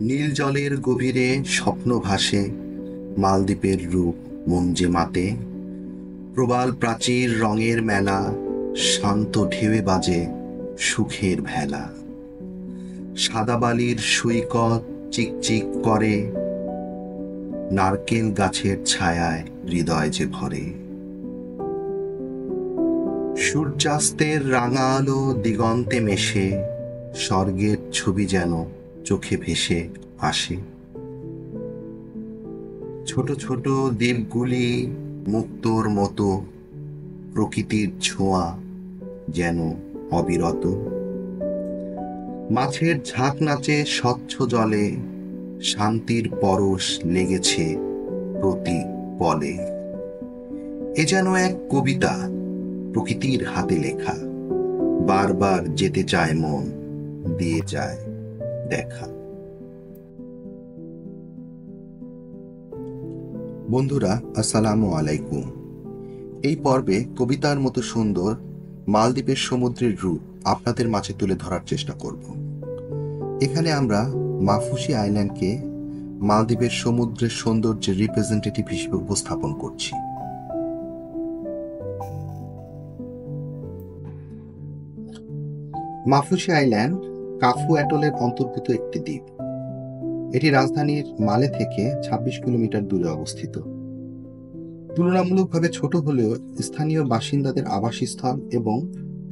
নীল জলের গভীরে স্বপ্ন ভাসে, মালদ্বীপের রূপ মন যে মাতে। প্রবাল প্রাচীর রঙের মেলা, শান্ত ঢেউয়ে বাজে সুখের ভেলা। সাদা বালির সৈকত চিকচিক করে, নারকেল গাছের ছায়ায় হৃদয় যে ভরে। সূর্যাস্তের রাঙা আলো দিগন্তে মেশে, স্বর্গের ছবি যেন চোখে ভেসে আসে। ছোট ছোট দ্বীপগুলি মুক্তোর মতো, প্রকৃতির ছোঁয়া যেন অবিরত। মাছের ঝাঁক নাচে স্বচ্ছ জলে, শান্তির পরশ লেগেছে প্রতি পলে। এ যেন এক কবিতা, প্রকৃতির হাতে লেখা, বারবার যেতে চায় মন, দিয়ে যায় দেখা। বন্ধুরা, আসসালামু আলাইকুম। এই পর্বে কবিতার মতো সুন্দর মালদ্বীপের সমুদ্রের রূপ আপনাদের মাঝে তুলে ধরার চেষ্টা করব। এখানে আমরা মাফুসি আইল্যান্ডকে মালদ্বীপের সমুদ্রের সৌন্দর্যের রিপ্রেজেন্টেটিভ হিসেবে উপস্থাপন করছি। মাফুসি আইল্যান্ড কাফু অ্যাটলের অন্তর্ভুক্ত একটি দ্বীপ। এটি রাজধানীর মালে থেকে ২৬ কিলোমিটার দূরে অবস্থিত। তুলনামূলকভাবে ছোট হলেও স্থানীয় বাসিন্দাদের আবাসস্থল এবং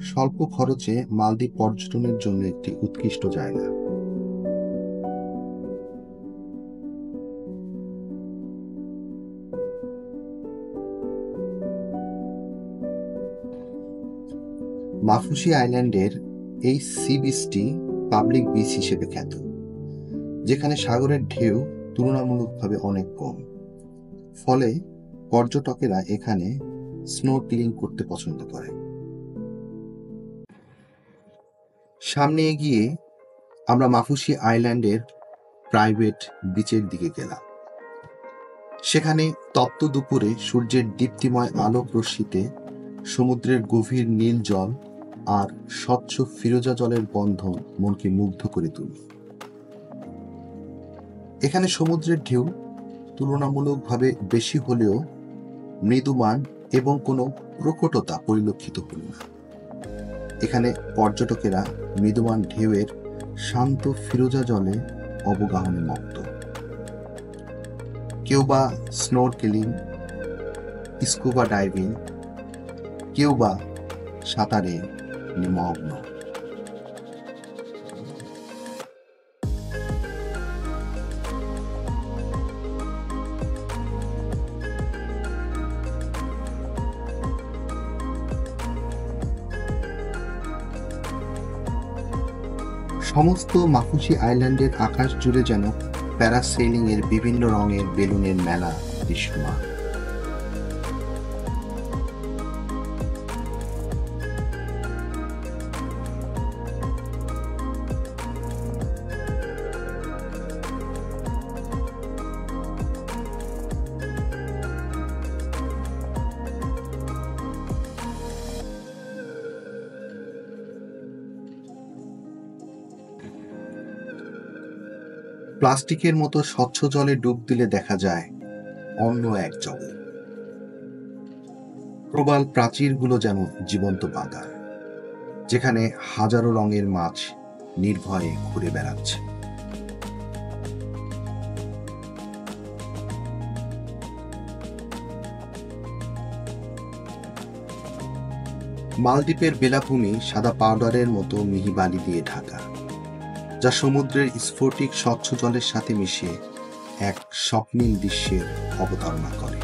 স্বল্প খরচে মালদ্বীপ পর্যটনের জন্য একটি উৎকৃষ্ট জায়গা। মাফুসি আইল্যান্ডের এই সি বিচটি পাবলিক বিচ হিসেবে খ্যাত, যেখানে সাগরের ঢেউ তুলনামূলকভাবে অনেক কম। ফলে পর্যটকেরা এখানে স্নোর্কেলিং করতে পছন্দ করে। সামনে এগিয়ে আমরা মাফুসি আইল্যান্ডের প্রাইভেট বিচের দিকে গেলাম। সেখানে তপ্ত দুপুরে সূর্যের দীপ্তিময় আলোক রশ্মিতে সমুদ্রের গভীর নীল জল আর স্বচ্ছ ফিরোজা জলের বন্ধন মনকে মুগ্ধ করে তুলল। এখানে সমুদ্রের ঢেউ তুলনামূলকভাবে বেশি হলেও মৃদুমান এবং কোনো প্রকটতা পরিলক্ষিত হল না। এখানে পর্যটকেরা মৃদুমান ঢেউয়ের শান্ত ফিরোজা জলে অবগাহনে মত্ত। কেউ বা স্নোরকেলিং, স্কুবা ডাইভিং, কেউ বা সাঁতারে নিমগ্ন। সমস্ত মাফুসি আইল্যান্ডের আকাশ জুড়ে যেন প্যারাসেইলিং এর বিভিন্ন রঙের বেলুনের মেলা দৃশ্যমান। প্লাস্টিকের মতো স্বচ্ছ জলে ডুব দিলে দেখা যায় অন্য এক জগৎ। প্রবাল প্রাচীরগুলো যেন জীবন্ত বাগান, যেখানে হাজারো রঙের মাছ নির্ভয়ে ঘুরে বেড়াচ্ছে। মালদ্বীপের বেলাভূমি সাদা পাউডারের মতো মিহি বালি দিয়ে ঢাকা, যা সমুদ্রের স্ফটিক স্বচ্ছ জলের সাথে মিশে এক স্বপ্নীল দৃশ্যের অবতারণা করে।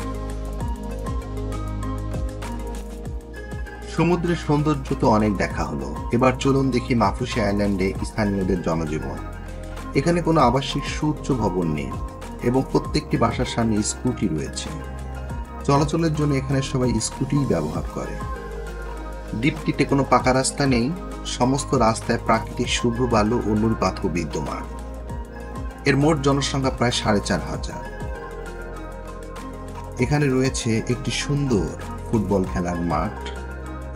সমুদ্রের সৌন্দর্য তো অনেক দেখা হলো, এবার চলুন দেখি মাফুসি আইল্যান্ডে স্থানীয়দের জনজীবন। এখানে কোনো আবাসিক সুউচ্চ ভবন নেই এবং প্রত্যেকটি বাসার সামনে স্কুটি রয়েছে। চলাচলের জন্য এখানে সবাই স্কুটিই ব্যবহার করে। দ্বীপটিতে কোনো পাকা রাস্তা নেই, সমস্ত রাস্তায় প্রাকৃতিক শুভ্র বালু ও নুড়ি পাথর বিদ্যমান। এর মোট জনসংখ্যা প্রায় ৪৫০০। এখানে রয়েছে একটি সুন্দর ফুটবল খেলার মাঠ,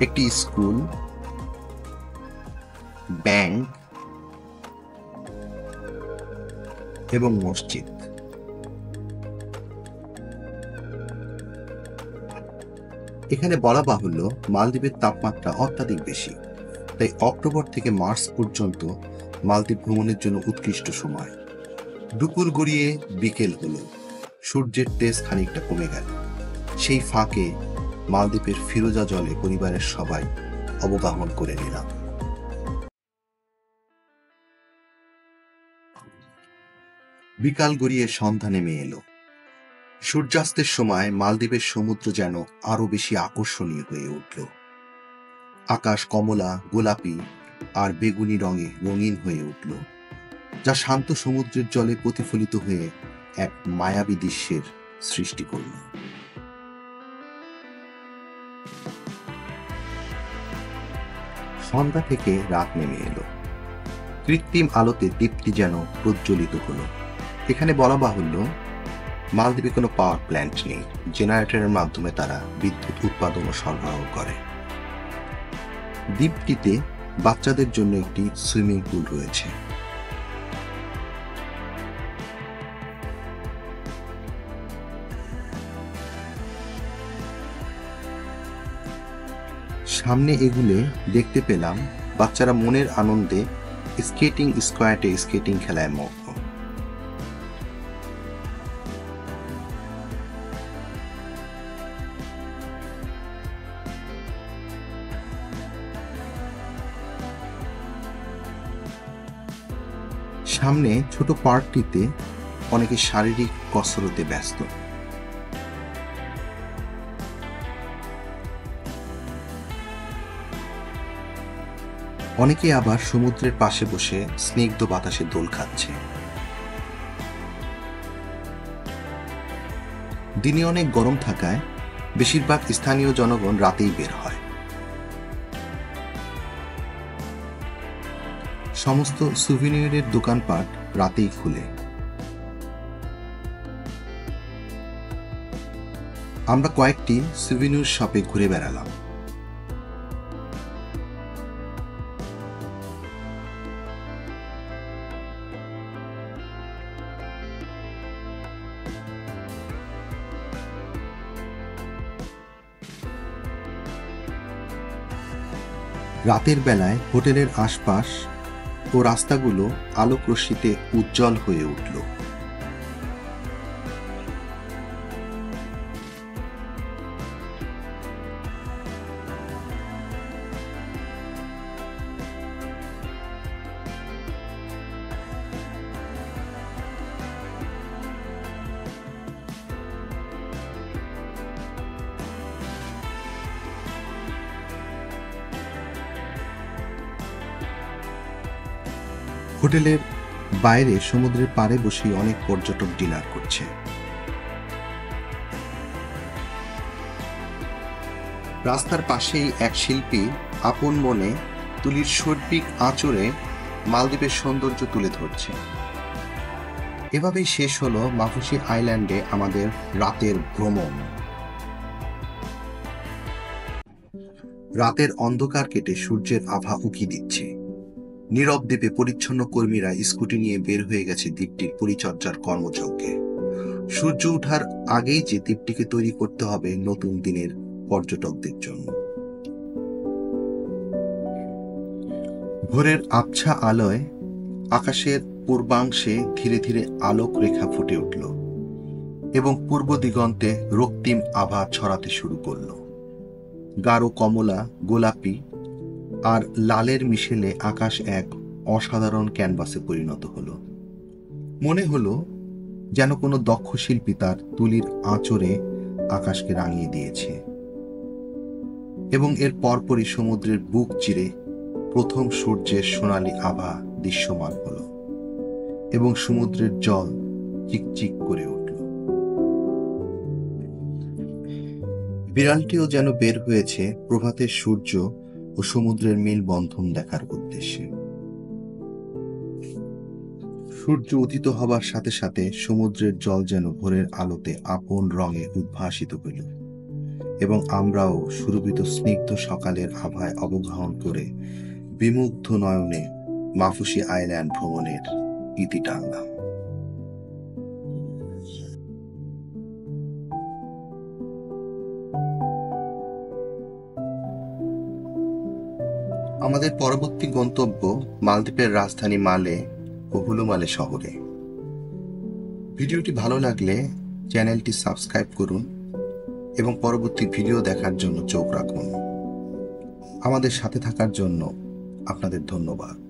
একটি স্কুল, ব্যাংক, এবং মসজিদ। এখানে বলা বাহুল্য, মালদ্বীপের তাপমাত্রা অত্যাধিক বেশি, তাই অক্টোবর থেকে মার্চ পর্যন্ত মালদ্বীপ ভ্রমণের জন্য উৎকৃষ্ট সময়। দুপুর গড়িয়ে বিকেল হলো, সূর্যের তেজ খানিকটা কমে গেল। সেই ফাঁকে মালদ্বীপের ফিরোজা জলে পরিবারের সবাই অবগাহন করে নিলাম। বিকাল গড়িয়ে সন্ধ্যা নেমে এলো। সূর্যাস্তের সময় মালদ্বীপের সমুদ্র যেন আরো বেশি আকর্ষণীয় হয়ে উঠল। আকাশ কমলা, গোলাপি আর বেগুনি রঙে রঙিন হয়ে উঠল, যা শান্ত সমুদ্রের জলে প্রতিফলিত হয়ে এক মায়াবী দৃশ্যের সৃষ্টি করল। সন্ধ্যা থেকে রাত নেমে এলো। কৃত্রিম আলোতে দ্বীপটি যেন প্রজ্বলিত হলো। এখানে বলা বাহুল্য, মালদ্বীপে কোনো পাওয়ার প্ল্যান্ট নেই। জেনারেটরের মাধ্যমে তারা বিদ্যুৎ উৎপাদন ও সরবরাহ করে। দ্বীপটিতে বাচ্চাদের জন্য একটি সুইমিং পুল রয়েছে। সামনে এগুলে দেখতে পেলাম বাচ্চারা মনের আনন্দে স্কেটিং স্কোয়াডে স্কেটিং খেলায় মগ্ন। সামনে ছোট পার্কটিতে অনেকে শারীরিক কসরতে ব্যস্ত। অনেকে আবার সমুদ্রের পাশে বসে স্নিগ্ধ বাতাসে দোল খাচ্ছে। দিনে অনেক গরম থাকায় বেশিরভাগ স্থানীয় জনগণ রাতেই বের হয়। সমস্ত সুভিনিয়রের দোকানপাট রাতেই খুলে। আমরা কয়েকটি সুভিনিয়র শপে ঘুরে বেড়ালাম। রাতের বেলায় হোটেলের আশপাশ ও রাস্তাগুলো আলোক রশ্মিতে উজ্জ্বল হয়ে উঠল। হোটেলের বাইরে সমুদ্রের পাড়ে বসে অনেক পর্যটক ডিনার করছে। রাস্তার পাশেই এক শিল্পী আপন মনে তুলির শৈল্পিক আঁচড়ে মালদ্বীপের সৌন্দর্য তুলে ধরছে। এভাবেই শেষ হলো মাফুসি আইল্যান্ডে আমাদের রাতের ভ্রমণ। রাতের অন্ধকার কেটে সূর্যের আভা উকি দিচ্ছে। নীরব দ্বীপে পরিচ্ছন্ন কর্মীরা স্কুটি নিয়ে বের হয়ে গেছে দ্বীপটির পরিচর্যার কর্মযজ্ঞে। সূর্য ওঠার আগেই যে দ্বীপটিকে তৈরি করতে হবে নতুন দিনের পর্যটকদের জন্য। ভোরের আবছা আলোয় আকাশের পূর্বাংশে ধীরে ধীরে আলোক রেখা ফুটে উঠল এবং পূর্ব দিগন্তে রক্তিম আভা ছড়াতে শুরু করল। গাঢ় কমলা, গোলাপি আর লালের মিশেলে আকাশ এক অসাধারণ ক্যানভাসে পরিণত হলো। মনে হলো যেন কোনো দক্ষ শিল্পী তার তুলির আঁচড়ে আকাশকে রাঙিয়ে দিয়েছে। এবং এর পরপরই সমুদ্রের বুক চিরে প্রথম সূর্যের সোনালী আভা দৃশ্যমান হলো এবং সমুদ্রের জল চিকচিক করে উঠল। বিড়ালটিও যেন বের হয়েছে প্রভাতের সূর্য ও সমুদ্রের মিল বন্ধন দেখার উদ্দেশ্যে। সূর্য উদিত হবার সাথে সাথে সমুদ্রের জল যেন ভোরের আলোতে আপন রঙে উদ্ভাসিত হইল এবং আমরাও সুরভিত স্নিগ্ধ সকালের আভায় অবগাহন করে বিমুগ্ধ নয়নে মাফুসি আইল্যান্ড ভ্রমণের ইতি টানলাম। আমাদের পরবর্তী গন্তব্য মালদ্বীপের রাজধানী মালে ও হুলুমালে শহরে। ভিডিওটি ভালো লাগলে চ্যানেলটি সাবস্ক্রাইব করুন এবং পরবর্তী ভিডিও দেখার জন্য চোখ রাখুন। আমাদের সাথে থাকার জন্য আপনাদের ধন্যবাদ।